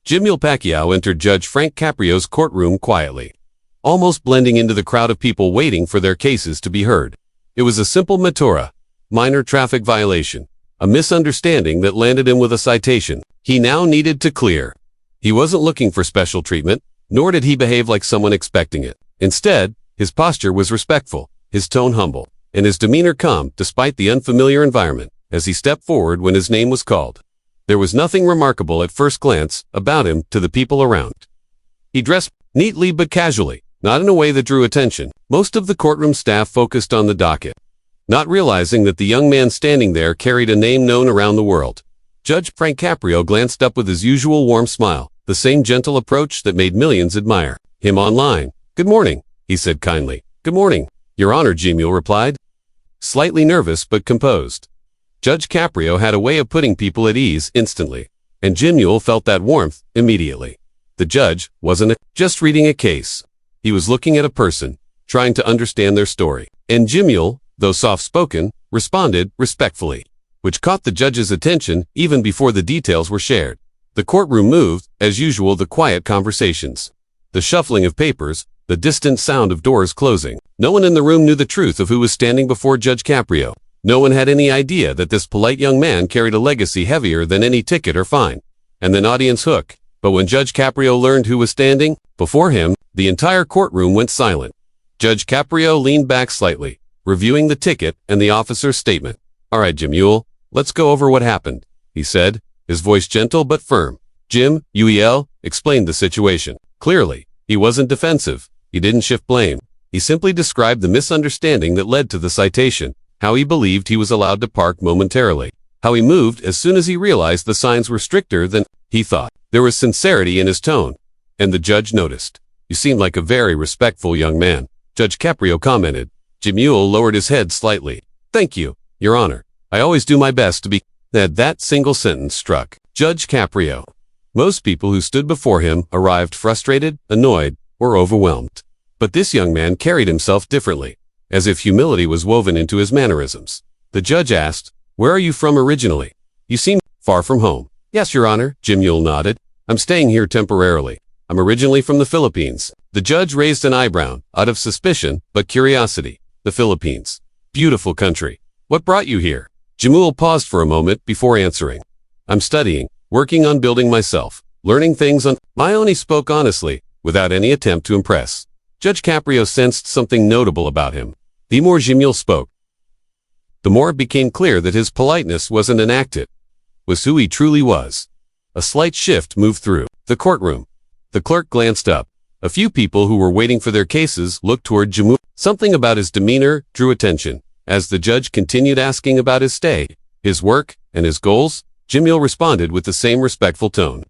Jimule Pacquiao entered Judge Frank Caprio's courtroom quietly, almost blending into the crowd of people waiting for their cases to be heard. It was a simple matura, minor traffic violation, a misunderstanding that landed him with a citation he now needed to clear. He wasn't looking for special treatment, nor did he behave like someone expecting it. Instead, his posture was respectful, his tone humble, and his demeanor calm despite the unfamiliar environment as he stepped forward when his name was called. There was nothing remarkable at first glance about him to the people around. He dressed neatly but casually, not in a way that drew attention. Most of the courtroom staff focused on the docket, not realizing that the young man standing there carried a name known around the world. Judge Frank Caprio glanced up with his usual warm smile, the same gentle approach that made millions admire him online. "Good morning," he said kindly. "Good morning, Your Honor," Jimule replied, slightly nervous but composed. Judge Caprio had a way of putting people at ease instantly, and Jimule felt that warmth immediately. The judge wasn't just reading a case. He was looking at a person, trying to understand their story. And Jimule, though soft-spoken, responded respectfully, which caught the judge's attention even before the details were shared. The courtroom moved, as usual, the quiet conversations, the shuffling of papers, the distant sound of doors closing. No one in the room knew the truth of who was standing before Judge Caprio. No one had any idea that this polite young man carried a legacy heavier than any ticket or fine, and an audience hook. But when Judge Caprio learned who was standing before him, the entire courtroom went silent. Judge Caprio leaned back slightly, reviewing the ticket and the officer's statement. "All right, Jimule, let's go over what happened," he said, his voice gentle but firm. Jim, UEL, explained the situation. Clearly, he wasn't defensive. He didn't shift blame. He simply described the misunderstanding that led to the citation, how he believed he was allowed to park momentarily, how he moved as soon as he realized the signs were stricter than he thought. There was sincerity in his tone, and the judge noticed. "You seem like a very respectful young man," Judge Caprio commented. Jimule lowered his head slightly. "Thank you, Your Honor. I always do my best to be..." That single sentence struck Judge Caprio. Most people who stood before him arrived frustrated, annoyed, or overwhelmed. But this young man carried himself differently, as if humility was woven into his mannerisms. The judge asked, "Where are you from originally? You seem far from home." "Yes, Your Honor," Jimule nodded. "I'm staying here temporarily. I'm originally from the Philippines." The judge raised an eyebrow, out of suspicion, but curiosity. "The Philippines. Beautiful country. What brought you here?" Jimule paused for a moment before answering. "I'm studying, working on building myself, learning things on..." He spoke honestly, without any attempt to impress. Judge Caprio sensed something notable about him. The more Jimule spoke, the more it became clear that his politeness wasn't enacted, was who he truly was. A slight shift moved through the courtroom. The clerk glanced up. A few people who were waiting for their cases looked toward Jimule. Something about his demeanor drew attention. As the judge continued asking about his stay, his work, and his goals, Jimule responded with the same respectful tone.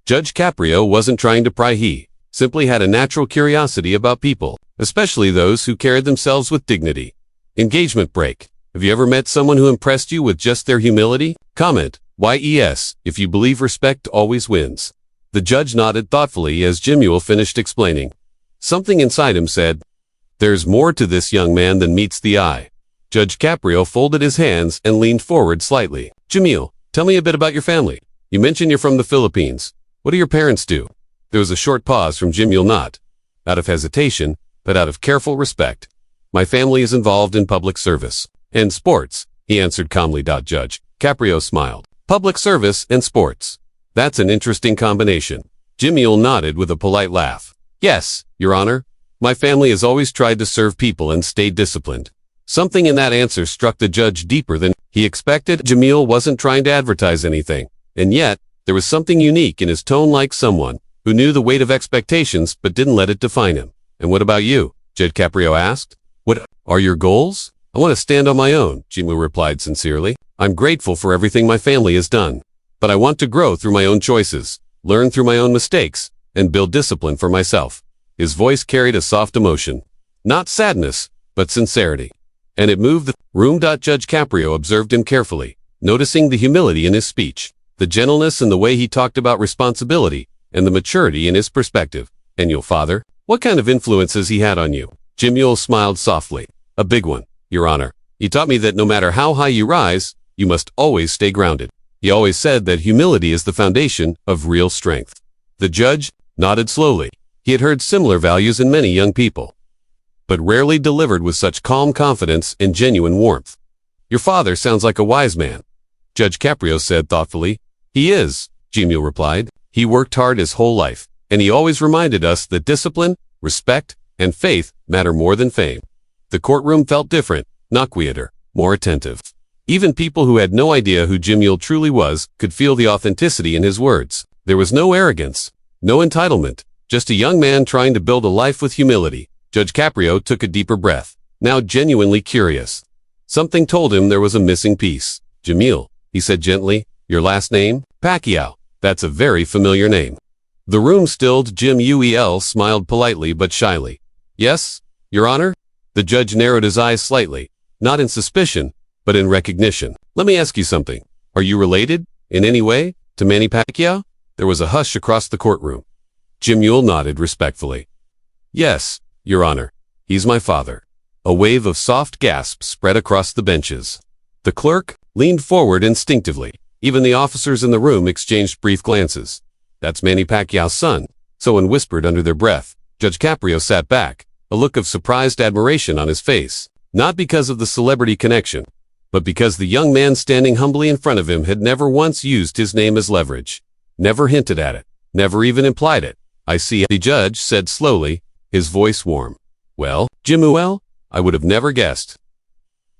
Judge Caprio wasn't trying to pry. He simply had a natural curiosity about people, especially those who carried themselves with dignity. Engagement break. Have you ever met someone who impressed you with just their humility? Comment, yes, if you believe respect always wins. The judge nodded thoughtfully as Jimule finished explaining. Something inside him said, "There's more to this young man than meets the eye." Judge Caprio folded his hands and leaned forward slightly. "Jimule, tell me a bit about your family. You mentioned you're from the Philippines. What do your parents do?" There was a short pause from Jimule, not out of hesitation, but out of careful respect. "My family is involved in public service and sports," he answered calmly. Judge Caprio smiled. "Public service and sports. That's an interesting combination." Jimule nodded with a polite laugh. "Yes, Your Honor. My family has always tried to serve people and stay disciplined." Something in that answer struck the judge deeper than he expected. Jimule wasn't trying to advertise anything, and yet there was something unique in his tone, like someone who knew the weight of expectations but didn't let it define him. "And what about you?" Judge Caprio asked. "What are your goals?" "I want to stand on my own," Jimule replied sincerely. "I'm grateful for everything my family has done, but I want to grow through my own choices, learn through my own mistakes, and build discipline for myself." His voice carried a soft emotion, not sadness, but sincerity, and it moved the room. Judge Caprio observed him carefully, noticing the humility in his speech, the gentleness in the way he talked about responsibility, and the maturity in his perspective. "And your father? What kind of influence has he had on you?" Jimule smiled softly. "A big one, Your Honor. He taught me that no matter how high you rise, you must always stay grounded. He always said that humility is the foundation of real strength. The judge nodded slowly. He had heard similar values in many young people, but rarely delivered with such calm confidence and genuine warmth. Your father sounds like a wise man, Judge Caprio said thoughtfully. He is, Jamil replied. He worked hard his whole life, and he always reminded us that discipline, respect, and faith matter more than fame. The courtroom felt different, not quieter, more attentive. Even people who had no idea who Jamil truly was could feel the authenticity in his words. There was no arrogance, no entitlement, just a young man trying to build a life with humility. Judge Caprio took a deeper breath, now genuinely curious. Something told him there was a missing piece. Jamil, he said gently, your last name? Pacquiao. That's a very familiar name. The room stilled. Jamil smiled politely but shyly. Yes, Your Honor? The judge narrowed his eyes slightly, not in suspicion, but in recognition. Let me ask you something. Are you related, in any way, to Manny Pacquiao? There was a hush across the courtroom. Jamil nodded respectfully. Yes, Your Honor. He's my father. A wave of soft gasps spread across the benches. The clerk leaned forward instinctively. Even the officers in the room exchanged brief glances. That's Manny Pacquiao's son, someone whispered under their breath. Judge Caprio sat back, a look of surprised admiration on his face, not because of the celebrity connection, but because the young man standing humbly in front of him had never once used his name as leverage, never hinted at it, never even implied it. I see, the judge said slowly, his voice warm. Well, Jamil, I would have never guessed.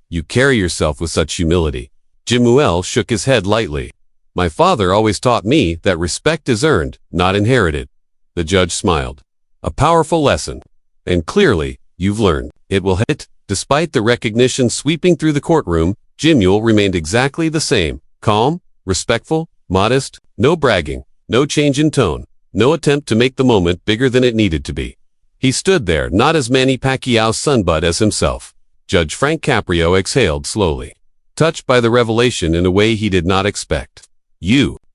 You carry yourself with such humility. Jamil shook his head lightly. My father always taught me that respect is earned, not inherited. The judge smiled. A powerful lesson. And clearly, you've learned. It will hit. Despite the recognition sweeping through the courtroom, Jamil remained exactly the same. Calm, respectful, modest, no bragging, no change in tone, no attempt to make the moment bigger than it needed to be. He stood there, not as Manny Pacquiao's son but as himself. Judge Frank Caprio exhaled slowly, touched by the revelation in a way he did not expect.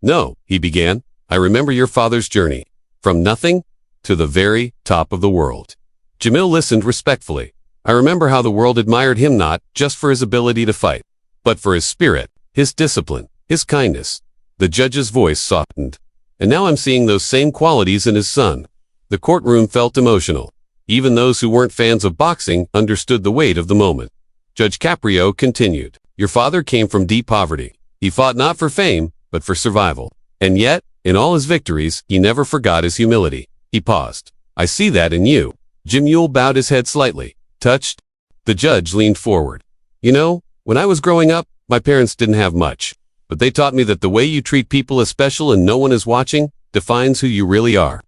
No, he began. I remember your father's journey, from nothing to the very top of the world. Jamil listened respectfully. I remember how the world admired him not just for his ability to fight, but for his spirit, his discipline, his kindness. The judge's voice softened. And now I'm seeing those same qualities in his son. The courtroom felt emotional. Even those who weren't fans of boxing understood the weight of the moment. Judge Caprio continued. Your father came from deep poverty. He fought not for fame, but for survival. And yet, in all his victories, he never forgot his humility. He paused. I see that in you. Jamil bowed his head slightly, touched. The judge leaned forward. You know, when I was growing up, my parents didn't have much, but they taught me that the way you treat people as special and no one is watching defines who you really are.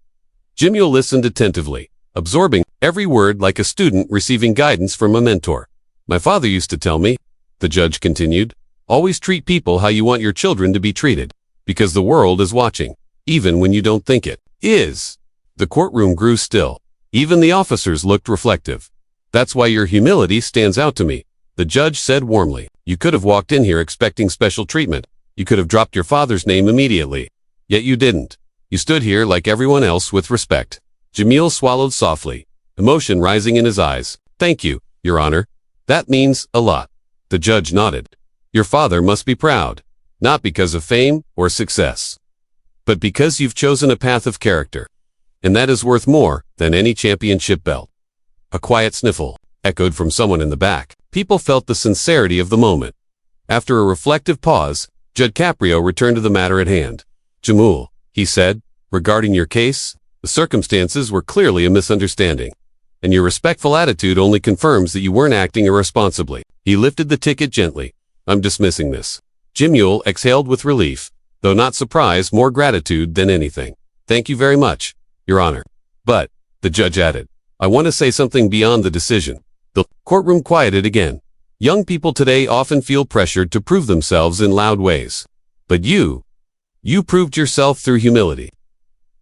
Jamil listened attentively, absorbing every word like a student receiving guidance from a mentor. My father used to tell me, the judge continued, always treat people how you want your children to be treated, because the world is watching, even when you don't think it is. The courtroom grew still. Even the officers looked reflective. That's why your humility stands out to me, the judge said warmly. You could have walked in here expecting special treatment. You could have dropped your father's name immediately. Yet you didn't. You stood here like everyone else with respect. Jamil swallowed softly, emotion rising in his eyes. Thank you, Your Honor. That means a lot. The judge nodded. Your father must be proud, not because of fame or success, but because you've chosen a path of character. And that is worth more than any championship belt. A quiet sniffle echoed from someone in the back. People felt the sincerity of the moment. After a reflective pause, Judge Caprio returned to the matter at hand. Jamil, he said, regarding your case, the circumstances were clearly a misunderstanding, and your respectful attitude only confirms that you weren't acting irresponsibly. He lifted the ticket gently. I'm dismissing this. Jamil exhaled with relief, though not surprise, more gratitude than anything. Thank you very much, Your Honor. But, the judge added, I want to say something beyond the decision. The courtroom quieted again. Young people today often feel pressured to prove themselves in loud ways. But you proved yourself through humility,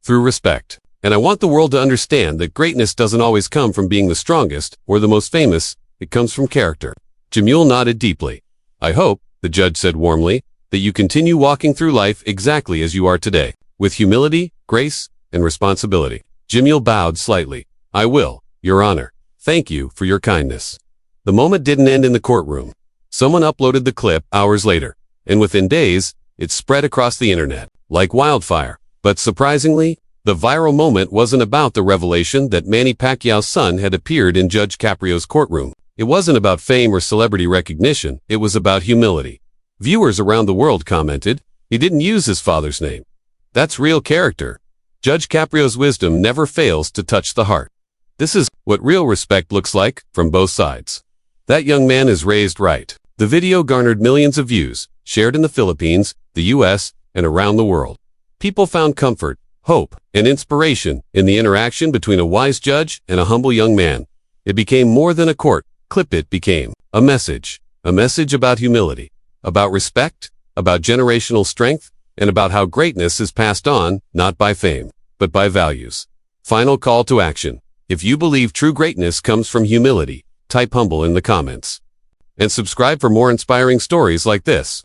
through respect. And I want the world to understand that greatness doesn't always come from being the strongest or the most famous. It comes from character. Jamil nodded deeply. I hope, the judge said warmly, that you continue walking through life exactly as you are today, with humility, grace, and responsibility. Jamil bowed slightly. I will, Your Honor. Thank you for your kindness. The moment didn't end in the courtroom. Someone uploaded the clip hours later, and within days, It spread across the internet, like wildfire. But surprisingly, the viral moment wasn't about the revelation that Manny Pacquiao's son had appeared in Judge Caprio's courtroom. It wasn't about fame or celebrity recognition, it was about humility. Viewers around the world commented, "He didn't use his father's name. That's real character." Judge Caprio's wisdom never fails to touch the heart. This is what real respect looks like from both sides. That young man is raised right. The video garnered millions of views, shared in the Philippines, the US, and around the world. People found comfort, hope, and inspiration in the interaction between a wise judge and a humble young man. It became more than a court clip. It became a message about humility, about respect, about generational strength, and about how greatness is passed on, not by fame, but by values. Final call to action. If you believe true greatness comes from humility, type humble in the comments. And subscribe for more inspiring stories like this.